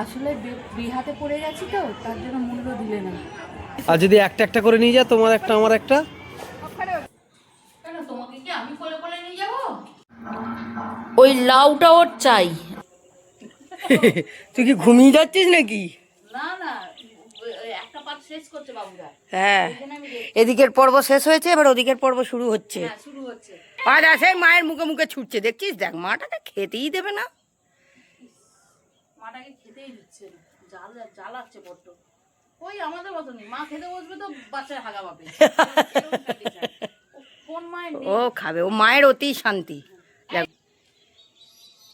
আসলে বিহাতে পড়ে গেছি তো, তার জন্য মূল্য দিলে না। আর যদি একটা একটা করে নিয়ে যা, তোমার একটা আমার একটা। কেন তোমাকে কি আমি কোলে কোলে নিয়ে যাব? ওই লাউটা ওর চাই। তুই কি ঘুমিয়ে যাচ্ছিস নাকি? না না, একটা পাত শেষ করছে বাবুরা। হ্যাঁ, এদিকের পর্ব শেষ হয়েছে, এবার ওদিকের পর্ব শুরু হচ্ছে। হ্যাঁ, শুরু হচ্ছে। আর আসে মায়ের মুখে মুখে ছুটছে, দেখছিস? দেখ, মাটাকে খেতেই দেবে না। মাটাকে খেতেই দিচ্ছে না, জ্বালাচ্ছে বড্ড। ওই আমাদের মতনই, মা খেতে বসবে তো বাচ্চার হাগা পাবে। কোন মায়ের নেই? ও খাবে, ও মায়ের অতি শান্তি। দেখ,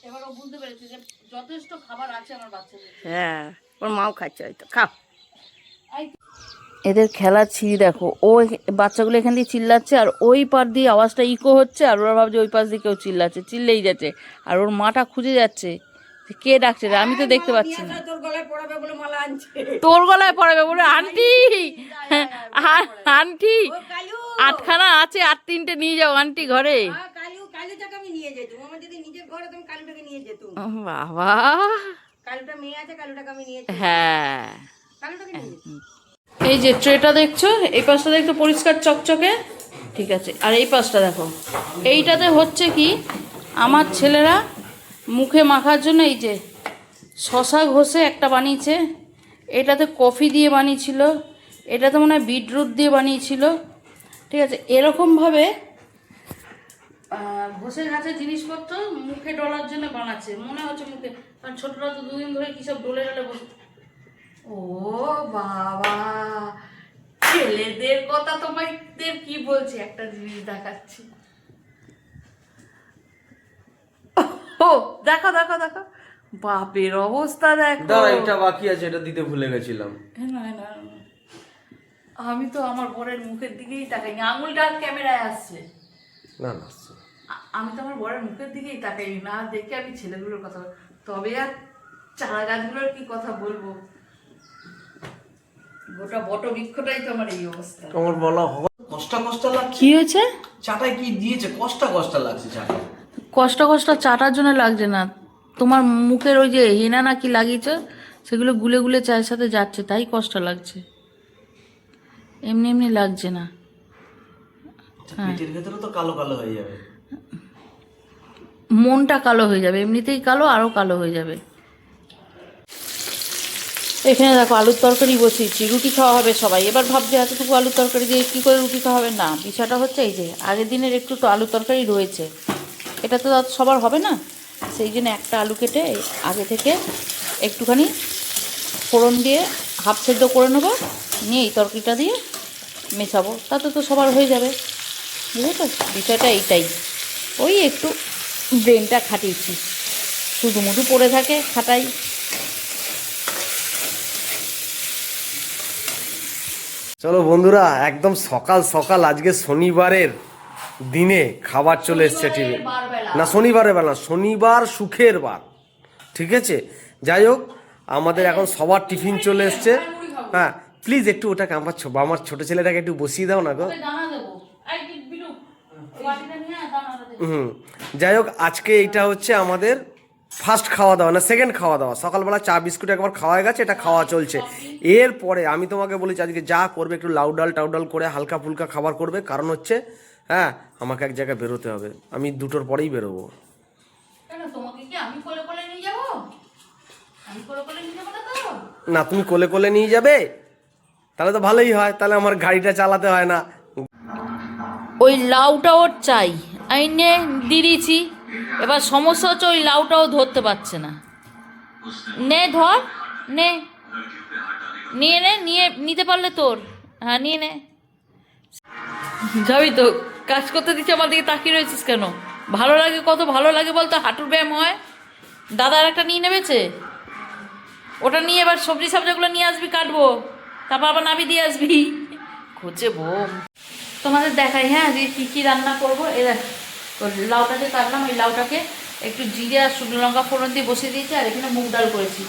এবার ও বুঝতে পেরেছে যে যথেষ্ট খাবার আছে আমার বাচ্চাদের। হ্যাঁ, ওর মাও খাচ্ছে হয়তো, খাও। এদের খেলার ছিঁড়ি দেখো, ও বাচ্চাগুলো এখান দিয়ে চিল্লাচ্ছে, আর ওই পার দিয়ে আওয়াজটা ইকো হচ্ছে, আর ওরা ভাবছে ওই পাশ দিয়ে কেউ চিল্লাচ্ছে, চিল্লেই যাচ্ছে। আর ওর মাটা খুঁজে যাচ্ছে কে ডাকছে রে, আমি তো দেখতে পাচ্ছি না। তোর গলায় পড়াবে বলে মালা আনছে। তোর গলায় পড়াবে বলে? আন্টি, আন্টি, আটখানা আছে, আর 3টে নিয়ে যাও আন্টি ঘরে। কালুটাকে আমি নিয়ে যেতাম, আমার যদি নিজের ঘরে তুমি কালুটাকে নিয়ে যেতাম। বাবা, কালুটা মেয়ে আছে, কালুটাকে আমি নিয়ে হ্যাঁ। কালুটাকে নিয়ে যেতাম। এই যে ট্রেটা দেখছো, এই পাশটা দেখছো পরিষ্কার চকচকে, ঠিক আছে। আর এই পাশটা দেখো, এইটাতে হচ্ছে কি, আমার ছেলেরা মুখে মাখার জন্য এই যে শশা ঘষে একটা বানিয়েছে, এটাতে কফি দিয়ে বানিয়েছিল, এটাতে মনে হয় বিটরুট দিয়ে বানিয়েছিল, ঠিক আছে। এরকমভাবে ঘষে ঘাসে জিনিসপত্র মুখে ডলার জন্য বানাচ্ছে, মনে হচ্ছে মুখে, কারণ ছোটরা তো 2 দিন ধরে কী সব ডলে ডলে বসে। ও বাবা, ছেলেদের কথা তোমাদের কি বলছি, একটা জিনিস দেখাচ্ছি। ও দেখো দেখো দেখো, বাপের অবস্থা দেখো। দাঁড়া, এটা বাকি আছে, এটা দিতে ভুলে গেছিলাম। না না, আমি তো আমার বরের মুখের দিকেই তাকাইনি, আঙুলটা ক্যামেরায় আসছে। না না, আমি তো আমার বরের মুখের দিকেই তাকাইনি, না দেখে আমি ছেলেগুলোর কথা তবে আর চারা গাছগুলোর কি কথা বলবো, গোটা বট বৃক্ষটাই তো আমার এই অবস্থা। তোমার বলা কষ্ট কষ্ট লাগছে। কি হয়েছে? চাটায় কি দিয়েছে? কষ্ট কষ্ট লাগছে চাটা। কষ্ট কষ্ট চাটার জন্য লাগছে না, তোমার মুখের ওই যে হেনা না কি লাগিয়েছ, সেগুলো গুলে গুলে চায়ের সাথে যাচ্ছে, তাই কষ্ট লাগছে, এমনি এমনি লাগছে না। পেটের ভেতরে তো কালো কালো হয়ে যাবে, মনটা কালো হয়ে যাবে, এমনিতেই কালো, আরও কালো হয়ে যাবে। এখানে দেখো আলুর তরকারি বসিয়েছি, রুটি খাওয়া হবে সবাই। এবার ভাবছে এতটুকু আলুর তরকারি দিয়ে কী করে রুটি খাওয়া হবে, না, বিষয়টা হচ্ছে এই যে আগের দিনের একটু তো আলুর তরকারি রয়েছে, এটা তো সবার হবে না, সেই জন্য একটা আলু কেটে আগে থেকে একটুখানি ফোড়ন দিয়ে হাফ সেদ্ধ করে নেবো, নিয়ে এই তরকারিটা দিয়ে মেশাবো, তাতে তো সবার হয়ে যাবে, বুঝেছো? বিষয়টা এইটাই, ওই একটু ব্রেনটা খাটিয়েছি, শুধু মুধু পড়ে থাকে, খাটাই। চলো বন্ধুরা, একদম সকাল সকাল আজকে শনিবারের দিনে খাবার চলে এসছে টিভি। না, শনিবারের বেলা, শনিবার সুখের বার, ঠিক আছে। যাই হোক, আমাদের এখন সবার টিফিন চলে এসছে। হ্যাঁ, প্লিজ একটু ওটাকে আমার ছোট ছেলেটাকে একটু বসিয়ে দাও না গো। যাই হোক, আজকে এইটা হচ্ছে আমাদের ফার্স্ট খাওয়া দাওয়া, না সেকেন্ড খাওয়া দাওয়া। সকালবেলা চা বিস্কুট একবার খাওয়া হয়ে গেছে, এটা খাওয়া চলছে। এরপরে আমি তোমাকে বলেছি আজকে যা করবে একটু লাউডাল টাউডাল করে হালকা ফুলকা খাবার করবে, কারণ হচ্ছে হ্যাঁ আমাকে এক জায়গায় বেরোতে হবে, আমি 2টোর পরেই বেরোবো। না, তুমি কোলে কোলে নিয়ে যাবে, তাহলে তো ভালোই হয়, তাহলে আমার গাড়িটা চালাতে হয় না। ওই লাউটা ওর চাই, আমি নে দিয়েছি, এবার সমস্যা হচ্ছে ওই লাউটাও ধরতে পারছে না। নে ধর, নে, নিয়ে নে, নিয়ে নিতে পারলে তোর, হ্যাঁ নিয়ে নে, যাবি তো। কাজ করতে দিচ্ছে, আমার দিকে তাকিয়ে রয়েছিস কেন? ভালো লাগে, কত ভালো লাগে বলতো, হাঁটুর ব্যায়াম হয়। দাদার একটা নিয়ে নেবেছে, ওটা নিয়ে এবার সবজি সবজিগুলো নিয়ে আসবি, কাটবো, তারপর আবার নাবি দিয়ে আসবি, খোঁজে বোম। তোমাদের দেখাই হ্যাঁ যে কী কী রান্না করবো। এ দেখ, লাউটাকে কাটলাম, এই লাউটাকে একটু জিরে আর শুকনো লঙ্কা ফোড়ন দিয়ে বসিয়ে দিয়েছি, আর এখানে মুগ ডাল করেছি,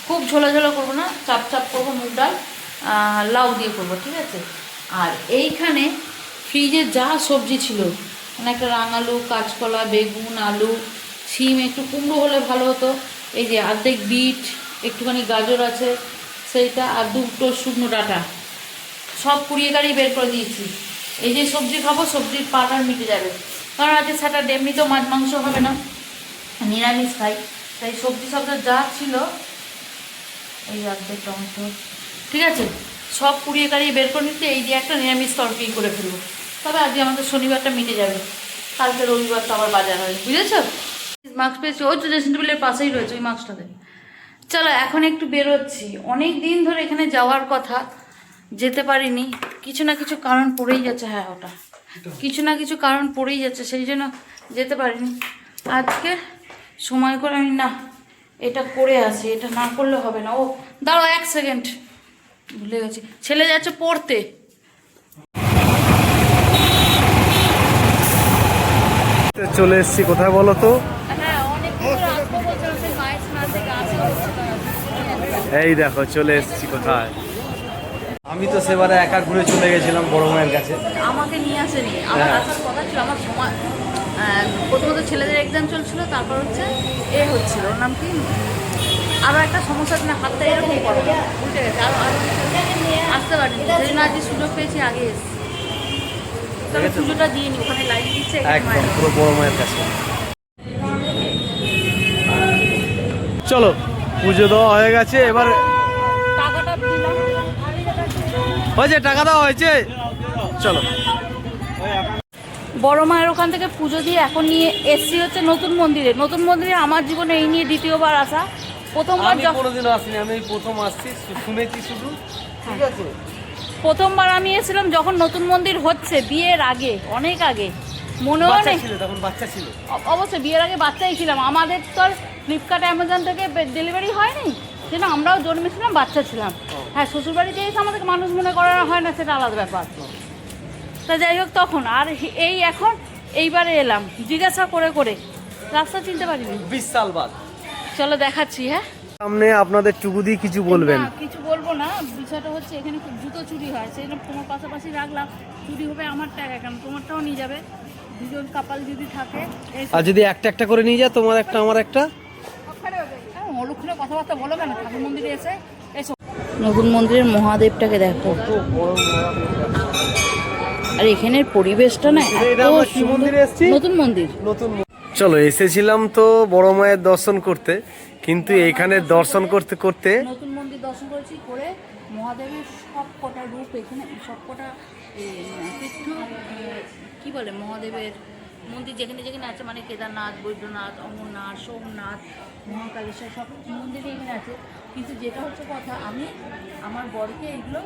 খুব ঝোলা ঝোলা করবো না, চাপ চাপ করবো, মুগ ডাল লাউ দিয়ে করবো, ঠিক আছে। আর এইখানে ফ্রিজে যা সবজি ছিল, মানে একটা রাঙালু, কাঁচকলা, বেগুন, আলু, শিম, একটু কুমড়ো হলে ভালো হতো, এই যে অর্ধেক বিট, একটুখানি গাজর আছে সেইটা, আর দুটো শুকনো ডাঁটা সব কুড়িয়ে গাড়ি বের করে দিয়েছি। এই যে সবজি খাবো, সবজির পাটার মিটে যাবে, কারণ আজকে স্যাটারডে, এমনিতেও মাছ মাংস হবে না, নিরামিষ খাই, তাই সবজি সবটা যা ছিল এই অর্ধেক টমেটো, ঠিক আছে, সব কুড়িয়ে কাড়িয়ে বের করে নিতে, এই যে একটা নিরামিষ তরকারি করে ফেলবো। তবে আজকে আমাদের শনিবারটা মিটে যাবে, কালকে রবিবার তো আবার বাজার হয়, বুঝেছো? মাস্ক পেয়েছি, ওই তো ড্রেসিং টেবিলের পাশেই রয়েছে ওই মাস্কটাতে। চলো এখন একটু বেরোচ্ছি, অনেক দিন ধরে এখানে যাওয়ার কথা, যেতে পারিনি, কিছু না কিছু কারণ পড়েই যাচ্ছে। হ্যাঁ, ওটা কিছু না কিছু কারণ পড়েই যাচ্ছে, সেই জন্য যেতে পারিনি। আজকে সময় করে আমি না এটা করে আসি, এটা না করলে হবে না। ও দাঁড়াও 1 সেকেন্ড, ভুলে গেছি, ছেলে যাচ্ছে পড়তে। চলে এসেছি কোথায় বলো তো? হ্যাঁ, অনেক আসবো বলছিলাম, সেই মায়ের স্নান থেকে আসা হচ্ছে না। এই দেখো চলে এসেছি কোথায়। আমি তো সেবারে একা ঘুরে চলে গেছিলাম বড় মায়ের কাছে। আমাকে নিয়ে আসেনি, আমার আসার কথা ছিল, আমার সময় প্রথমত ছেলেদের এক্সাম চলছিল, তারপর হচ্ছে হচ্ছিল, ওর নাম কি, আরও একটা সমস্যা না, হাতটা এরকম করো উল্টে গেছে, আরও আসতে পারিনি, সেই জন্য আজকে সুযোগ পেয়েছি, আগে এসেছি। তবে পুজোটা দিয়ে নি, ওখানে লাইট দিচ্ছে একদম পুরো বড় মায়ের কাছে। চলো পুজো দেওয়া হয়ে গেছে, এবার টাকাটা দিলাম, হয়েছে, টাকা দেওয়া হয়েছে। চলো বড় মায়ের ওখান থেকে পুজো দিয়ে এখন নিয়ে এসছি হচ্ছে নতুন মন্দিরে। নতুন মন্দিরে আমার জীবনে এই নিয়ে দ্বিতীয়বার আসা। প্রথমবার আমি কোনোদিনও আসিনি, আমি এই প্রথম আসছি, শুনেছি শুধু, ঠিক আছে। প্রথমবার আমি এসেছিলাম যখন নতুন মন্দির হচ্ছে, বিয়ের আগে, অনেক আগে, মনেও বাচ্চা নেই। ছিল তখন, বাচ্চা ছিল অবশ্যই বিয়ের আগে বাচ্চাই ছিলাম, আমাদের তো আর ফ্লিপকার্ট অ্যামাজন থেকে ডেলিভারি হয়নি, সেটা আমরাও জন্মেছিলাম, বাচ্চা ছিলাম। হ্যাঁ, শ্বশুরবাড়িতে এসে আমাদেরকে মানুষ মনে করা হয় না, সেটা আলাদা ব্যাপার। তা যাই হোক, তখন আর এই এখন এইবারে এলাম জিজ্ঞাসা করে করে, রাস্তা চিনতে পারিনি। 20 সাল বাদ। চলো দেখাচ্ছি। হ্যাঁ, সামনে আপনাদের টুকুদি কিছু বলবেন? না, কিছু বলবো না, বিষয়টা হচ্ছে এখানে খুব জুতো চুরি হয়, সেই জন্য তোমার পাশাপাশি রাখলাম, চুরি হবে আমার টাকা, কেন তোমারটাও নিয়ে যাবে, দুজন কাপাল যদি থাকে। আর যদি একটা একটা করে নিয়ে যায়, তোমার একটা আমার একটা। অলক্ষণে কথাবার্তা বলো কেন, ঠাকুর মন্দিরে এসে এসো। নতুন মন্দিরের মহাদেবটাকে দেখো, আর এখানের পরিবেশটা না এত সুন্দর। নতুন মন্দির, চলো এসেছিলাম তো বড় মায়ের দর্শন করতে, কিন্তু এখানে দর্শন করতে করতে নতুন মন্দির দর্শন করেছি, করে মহাদেবের সব কটা রূপ, এখানে সব কটা তীর্থ, কি বলে, মহাদেবের মন্দির যেখানে যেখানে আছে, মানে কেদারনাথ, বৈদ্যনাথ, অমরনাথ, সোমনাথ, মহাকালেশ্বর, সব মন্দিরে এখানে আছে। কিন্তু যেটা হচ্ছে কথা, আমি আমার বরকে এইগুলো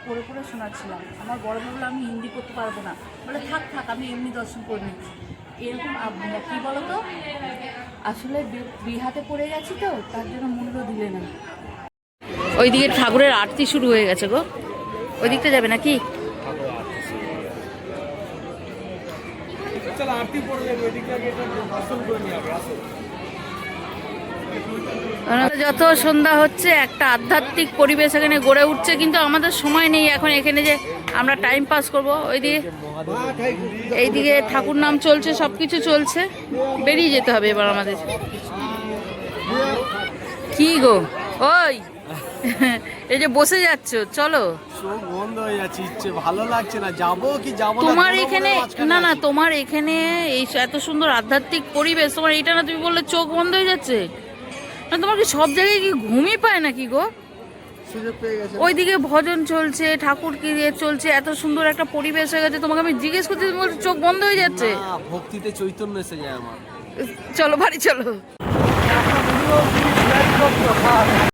পড়ে পড়ে শোনাচ্ছিলাম। আমার বড় বললো আমি হিন্দি করতে পারবো না, বলে থাক থাক আমি এমনি দর্শন করে নিচ্ছি। এরকম কী বলো তো, আসলে বিহাতে পড়ে গেছি তো, তার জন্য মূল্য দিলে না। ওইদিকে ঠাকুরের আরতি শুরু হয়ে গেছে গো, ওই দিকটা যাবে নাকি? যত সন্ধ্যা হচ্ছে একটা আধ্যাত্মিক পরিবেশ এখানে গড়ে উঠছে, কিন্তু আমাদের সময় নেই এখন এখানে যে আমরা টাইম পাস করবো। ওইদিকে এইদিকে ঠাকুর নাম চলছে, সব কিছু চলছে, বেরিয়ে যেতে হবে এবার আমাদের। কি গো, ওই এই যে বসে যাচ্ছ, চলো। চোখ বন্ধ হয়ে যাচ্ছে, ইচ্ছে ভালো লাগছে না, যাবো কি যাবো না। তোমার এখানে না না, তোমার এখানে এই এত সুন্দর আধ্যাত্মিক পরিবেশ, তোমার এটা না, তুমি বললে চোখ বন্ধ হয়ে যাচ্ছে না, তোমার কি সব জায়গায় কি ঘুমই পায় নাকি গো? ওইদিকে ভজন চলছে, ঠাকুর কি চলছে, এত সুন্দর একটা পরিবেশ হয়ে গেছে, তোমাকে আমি জিজ্ঞেস করতে, তুমি বলছো চোখ বন্ধ হয়ে যাচ্ছে। ভক্তিতে চৈতন্য এসে যায় আমার। চলো বাড়ি চলো।